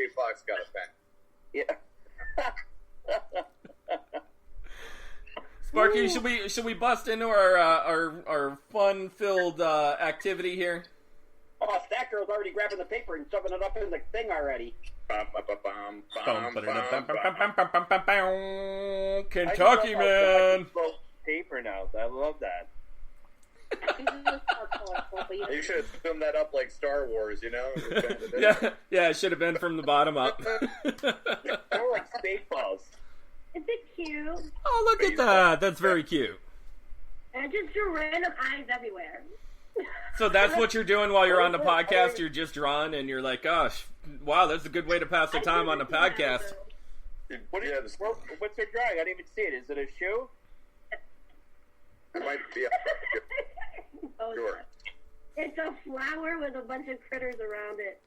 J. Fox got a pen. Yeah. Sparky, should we bust into our fun-filled activity here? Oh, Stack Girl's already grabbing the paper and shoving it up in the thing already. Kentucky Man. Paper now. I love that. You should have filmed that up like Star Wars, you know? Yeah, it should have been from the bottom up. More like Spaceballs. Is it cute? Oh, look at that. That's very cute. And I just drew random eyes everywhere. So that's what you're doing while you're on the podcast? You're just drawing and you're like, gosh, wow, that's a good way to pass the time on the podcast. What's your drawing? I didn't even see it. Is it a shoe? It might be Oh, sure. It's a flower with a bunch of critters around it.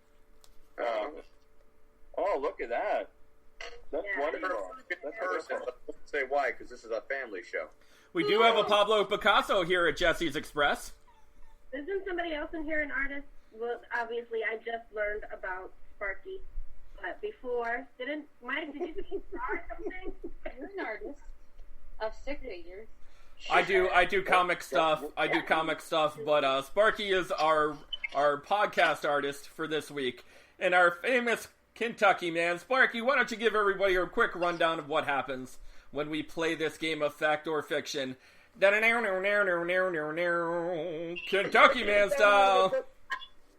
Oh, look at that. That's Yeah, wonderful. That's person. Let's say why, because this is a family show. We do have a Pablo Picasso here at Jesse's Express. Isn't somebody else in here an artist? Well, obviously, I just learned about Sparky. But before, Mike, did you draw something? You're an artist of stick figures. I do comic stuff. But Sparky is our podcast artist for this week. And our famous Kentucky Man. Sparky, why don't you give everybody a quick rundown of what happens when we play this game of fact or fiction. Kentucky Man style.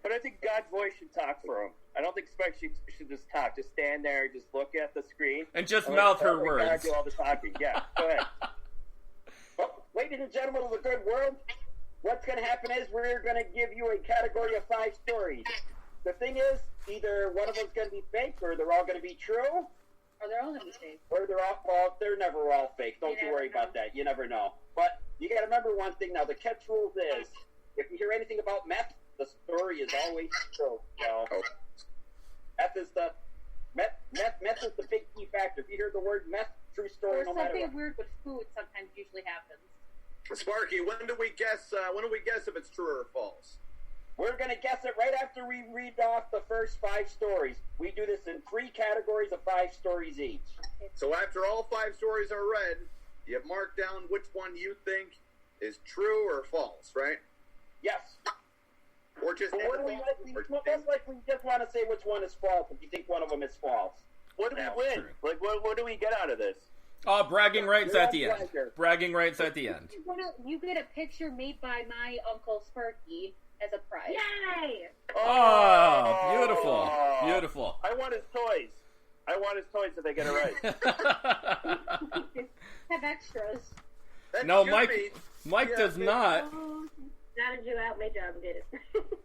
But I think God's voice should talk for him. I don't think Spike should just talk. Just stand there and just look at the screen. And just mouth her God words. do all the talking. Yeah, go ahead. Well, ladies and gentlemen of the good world, what's going to happen is we're going to give you a category of 5 stories. The thing is, either one of them's going to be fake, or they're all going to be true, Or they're all going to be fake. or they're never all fake. Don't you worry about that. You never know. But you got to remember one thing now. The catch rule is, if you hear anything about meth, the story is always true. So, meth is the big key factor. If you hear the word meth, true story, Or no matter something what. weird with food sometimes usually happens. Sparky, when do we guess if it's true or false? We're going to guess it right after we read off the first 5 stories. We do this in 3 categories of 5 stories each. So after all 5 stories are read, you have marked down which one you think is true or false, right? Yes. Or just But most likely we just want to say which one is false if you think one of them is false. What do we win? true. Like, what do we get out of this? Bragging rights You're at on the end. pleasure. Bragging rights at the end. You get a picture made by my Uncle Sparky as a prize. Yay! Oh, beautiful. Beautiful. I want his toys. If they get it right. Have extras. That No, should Mike be- does not. Oh, Not you out my job and did it.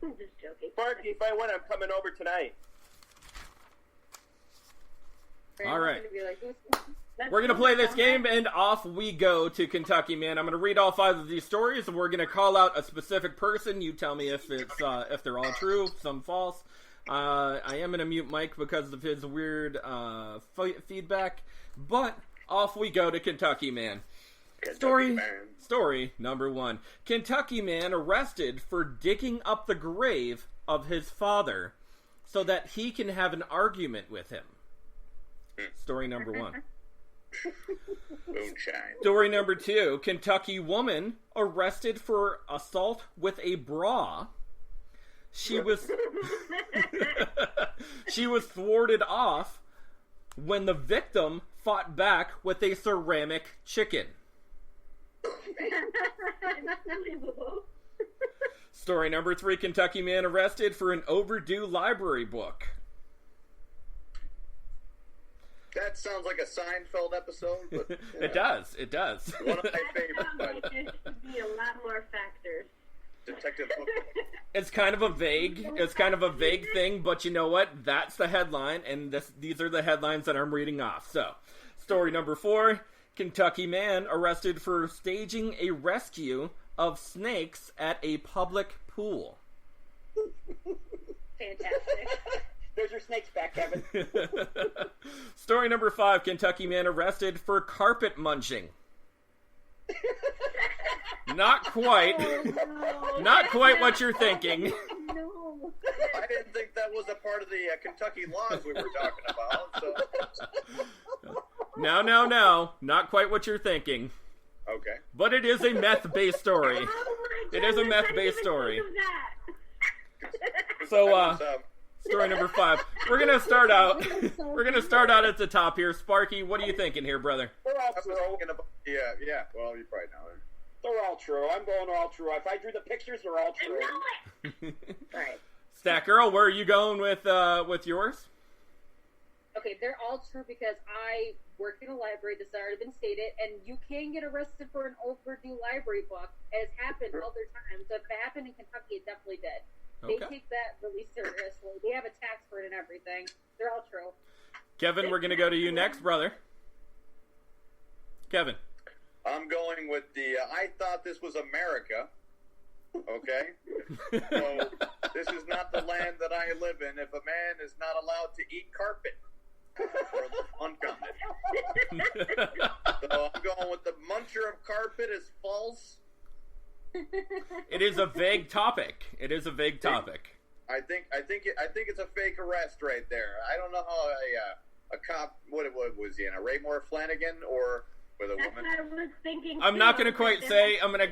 Just joking. Sparky, if I win, I'm coming over tonight. All right. Gonna be like, We're going to play this game, and off we go to Kentucky Man. I'm going to read all 5 of these stories, and we're going to call out a specific person. You tell me if they're all true, some false. I am going to mute Mike because of his weird feedback, but off we go to Kentucky Man. Story number 1. Kentucky Man arrested for digging up the grave of his father so that he can have an argument with him. Story number 1. Moonshine. Story number 2. Kentucky woman arrested for assault with a bra. She was thwarted off when the victim fought back with a ceramic chicken. Unbelievable. Story number 3. Kentucky man arrested for an overdue library book. That sounds like a Seinfeld episode, but yeah. It does. One of my favorites. There should be a lot more factors. Detective. It's kind of a vague thing, but you know what? That's the headline, and these are the headlines that I'm reading off. So, story number 4, Kentucky man arrested for staging a rescue of snakes at a public pool. fantastic. There's your snakes back, Kevin. Story number 5, Kentucky man arrested for carpet munching. Not quite. Oh, no. Not quite what you're thinking. No. I didn't think that was a part of the Kentucky laws we were talking about. So. No. Not quite what you're thinking. Okay. But it is a meth-based story. Oh my It is a goodness, meth-based I didn't even story. think of that. So, story number 5. We're gonna start out. We're gonna start out at the top here. Sparky, what are you thinking here, brother? They're all I was true. thinking about, yeah. Well, you probably know. They're all true. I'm going all true. If I drew the pictures, they're all I true. know it. Right. Stack Girl, where are you going with yours? Okay, they're all true because I work in a library. This has already been stated, and you can get arrested for an overdue library book. It has happened other times. So if it happened in Kentucky, it definitely did. They Okay. take that really seriously. They have a tax for it and everything. They're all true. Kevin, we're gonna go to you next, brother. Kevin. I'm going with the. I thought this was America. Okay. So this is not the land that I live in. If a man is not allowed to eat carpet, uncommon. So I'm going with the muncher of carpet is false. It is a vague topic. I think it's a fake arrest right there. I don't know how a cop what was he in a Raymore Flanagan or with a That's woman. what I was thinking. I'm too. not gonna quite say. I'm gonna.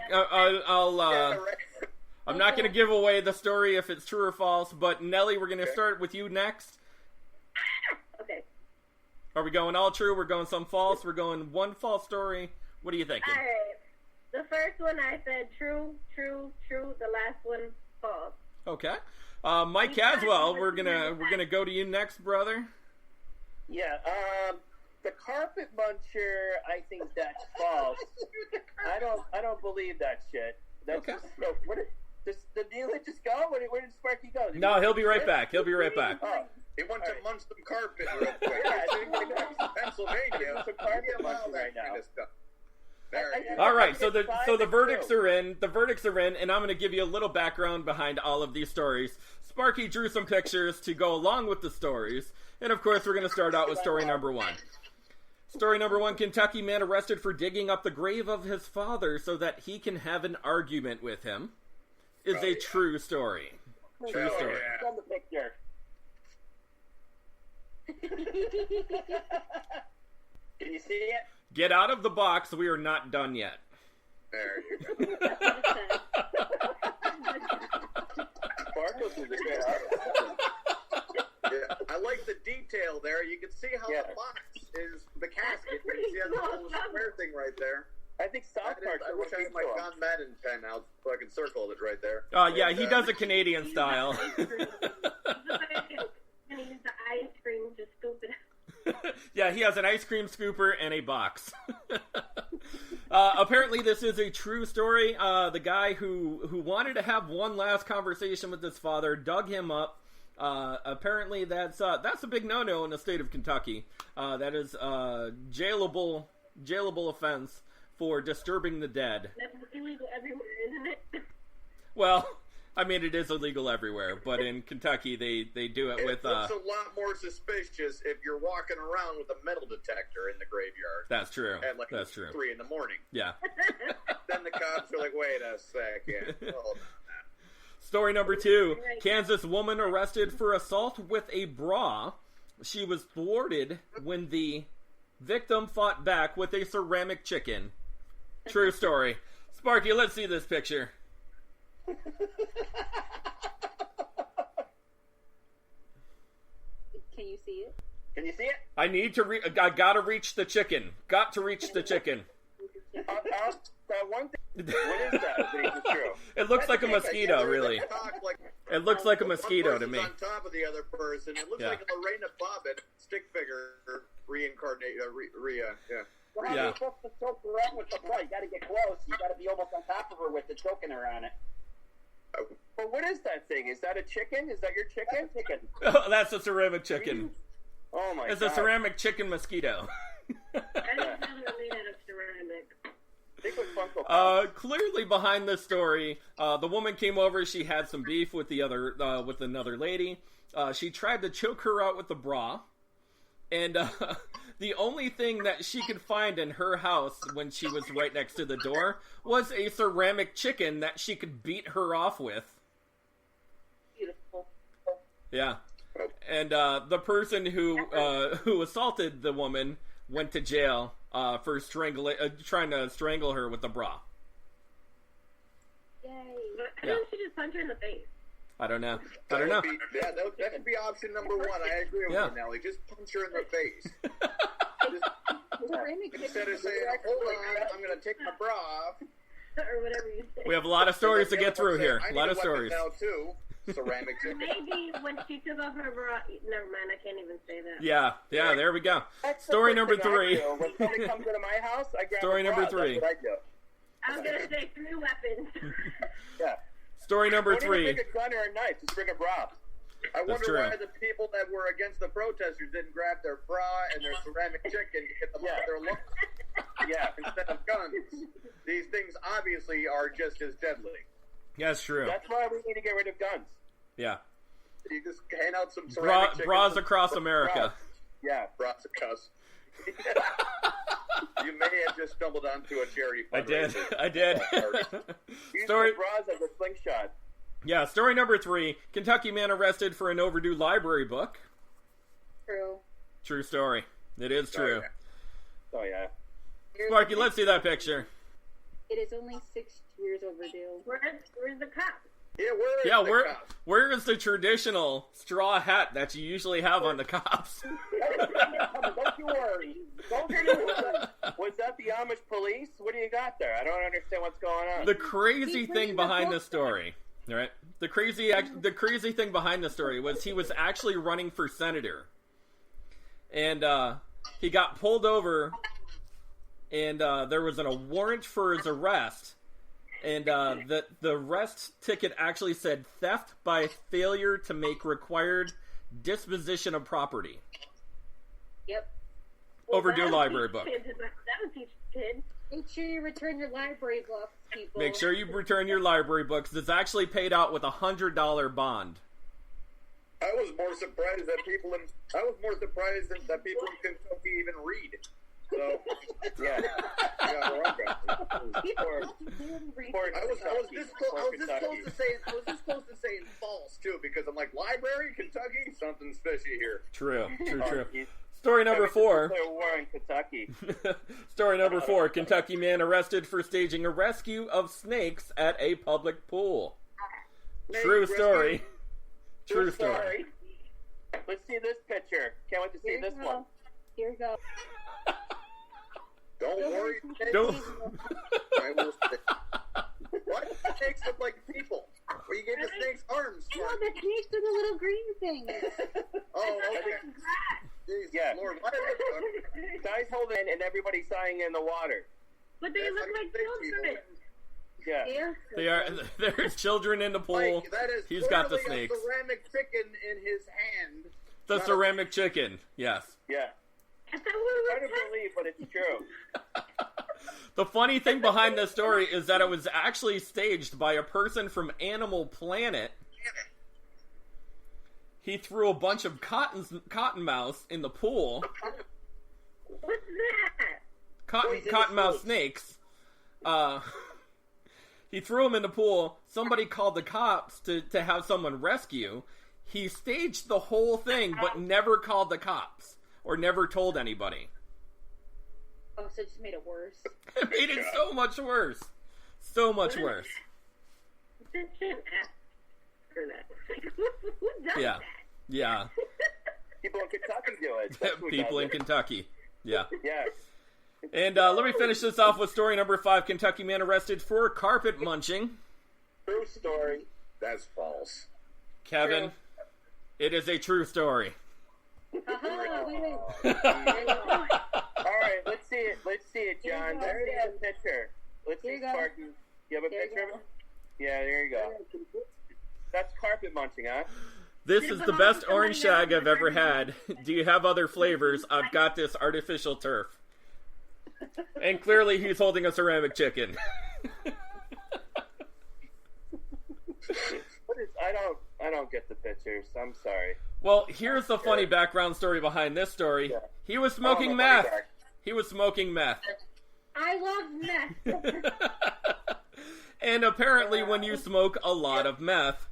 I'm not gonna give away the story if it's true or false. But Nelly, we're gonna start with you next. Okay. Are we going all true? We're going some false. We're going one false story. What are you thinking? All right. The first one I said true. The last one false. Okay. Mike Caswell, we're gonna go to you next, brother. Yeah, the carpet muncher, I think that's false. I don't believe that shit. That's Okay. just, no, does the dealer just go? Where did Sparky go? No, he'll be right back. He'll be right back. Oh, He went to All right. munch some carpet real quick. Yeah, I think we're going Pennsylvania. Some carpet Yeah, well, munching right that kind now. of stuff. There it is. All right, so the Five verdicts and two. are in. The verdicts are in, and I'm going to give you a little background behind all of these stories. Sparky drew some pictures to go along with the stories, and of course, we're going to start out with story number 1. Story number 1: Kentucky man arrested for digging up the grave of his father so that he can have an argument with him. Is a true story. True Oh, story. yeah. Show the picture. Can you see it? Get out of the box. We are not done yet. There you go. Sparkles is a good artist. Yeah, I like the detail there. You can see how Yeah. the box is the casket. You can see that little square thing right there. I think South Park. I wish I had my John Madden pen out so I could circle it right there. Yeah, And, he does a Canadian style. And use the ice cream to scoop it. Yeah, he has an ice cream scooper and a box. Apparently, this is a true story. The guy who wanted to have one last conversation with his father dug him up. Apparently, that's a big no-no in the state of Kentucky. That is jailable offense for disturbing the dead. That's illegal everywhere, isn't it? Well, I mean, it is illegal everywhere, but in Kentucky, they do it It with. looks a lot more suspicious if you're walking around with a metal detector in the graveyard That's true. at like That's true. 3 in the morning. Yeah. Then the cops are like, "Wait a second, hold on." Story number 2. Kansas woman arrested for assault with a bra. She was thwarted when the victim fought back with a ceramic chicken. True story. Sparky, let's see this picture. Can you see it? Can you see it? I need to I gotta reach the chicken. Got to reach the chicken. One thing. What is that? That is true. It looks like a mosquito, They really. talk like It looks like a one mosquito to person's me. on top of the other person. It looks Yeah. like a Lorena Bobbitt stick figure reincarnate. Yeah. Well, how Yeah. are you supposed to choke her out with the bra? You got to get close. You got to be almost on top of her with the choking her on it. But what is that thing? Is that a chicken? Is that your chicken? Chicken. Oh, that's a ceramic chicken. Oh my It's god. a ceramic chicken mosquito. I didn't know they were made out of ceramic. Think with Funko Pops. Clearly behind this story, the woman came over. She had some beef with with another lady. She tried to choke her out with the bra, and the only thing that she could find in her house when she was right next to the door was a ceramic chicken that she could beat her off with. Beautiful. Yeah. And the person who assaulted the woman went to jail for trying to strangle her with the bra. Yay. Why don't you just punch her in the face? I don't know. That could be option number one. I agree with you, Nelly. Just punch her in the face. Instead of saying, hold on, I'm going to take my bra off. Or whatever you say. We have a lot of stories to get through here. A lot of stories. Now, too. Ceramic chicken. Maybe when she took off her bra. Never mind, I can't even say that. Yeah, there we go. That's Story the number first thing I 3. do. When somebody comes into my house, I grab Story a bra. number 3. That's what I do. I was going to say 3 weapons. Yeah. Story number Don't 3. even bring a gun or a knife. Just bring a bra. I wonder true. why the people that were against the protesters didn't grab their bra and their ceramic chicken and hit them with their lungs. Yeah, instead of guns. These things obviously are just as deadly. That's true. That's why we need to get rid of guns. Yeah. You just hand out some ceramic chicken. Bras across America. Yeah, bras across. You may have just stumbled onto a charity fundraiser. I did. Story bras as a slingshot. Yeah, story number 3. Kentucky man arrested for an overdue library book. True. True story. It is true. Oh, yeah. Sparky, let's see that picture. It is only 6 years overdue. Where's the cop? Yeah, where is the traditional straw hat that you usually have on the cops? Don't you worry. Was that the Amish police? What do you got there? I don't understand what's going on. The crazy thing behind the story, right? The crazy thing behind the story was he was actually running for senator, and he got pulled over, and there was a warrant for his arrest. And the arrest ticket actually said theft by failure to make required disposition of property. Yep. Overdue library book. That would teach kids. Make sure you return your library books, people. Make sure you return your library books. It's actually paid out with a $100 bond. I was more surprised that people in Kentucky even read. So, yeah, where I'm going. I was this close to saying false too, because I'm like, library, Kentucky, something's fishy here. True. Story number 4. War in Kentucky. Story number 4. Kentucky man arrested for staging a rescue of snakes at a public pool. True story. True story. Let's see this picture. Can't wait to see this one. Here we go. Don't worry. Don't. I will say. What? Snakes look like people. Well, you gave the snakes arms. No, the snakes are the little green things. Oh, okay. Jeez, Yeah. Lord, why did Guys holding and everybody sighing in the water. But they look like children. Yeah. They are. There's children in the pool. Like, that is He's got the clearly snakes. a ceramic chicken in his hand. The ceramic chicken. Yes. Yeah. I thought we Hard were to believe, but it's true. The funny thing behind this story is that it was actually staged by a person from Animal Planet. He threw a bunch of cottonmouth in the pool. What's that? Cottonmouth snakes. He threw them in the pool. Somebody called the cops to have someone rescue. He staged the whole thing, but never called the cops. Or never told anybody. Oh, so it just made it worse. It made it so much worse. So much worse. Shouldn't ask for that. Who does Yeah. that? Yeah. People in Kentucky do it. That's who People does in it. Kentucky. Yeah. Yeah. And let me finish this off with story number 5. Kentucky man arrested for carpet munching. True story. That's false. Kevin, True. it is a true story. Aha, wait. All right, let's see it. Let's see it, John. There Let's you see go. the picture. Let's Here see you go. Sparky. You have a There you picture of go. it? Yeah, there you go. That's carpet munching, huh? This is the best orange shag I've ever had. Do you have other flavors? I've got this artificial turf. And clearly he's holding a ceramic chicken. What is? I don't get the pictures. I'm sorry. Well, here's the funny background story behind this story. Yeah. He was smoking meth. He was smoking meth. I love meth. And apparently when you smoke a lot of meth,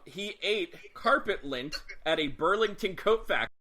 He ate carpet lint at a Burlington coat factory.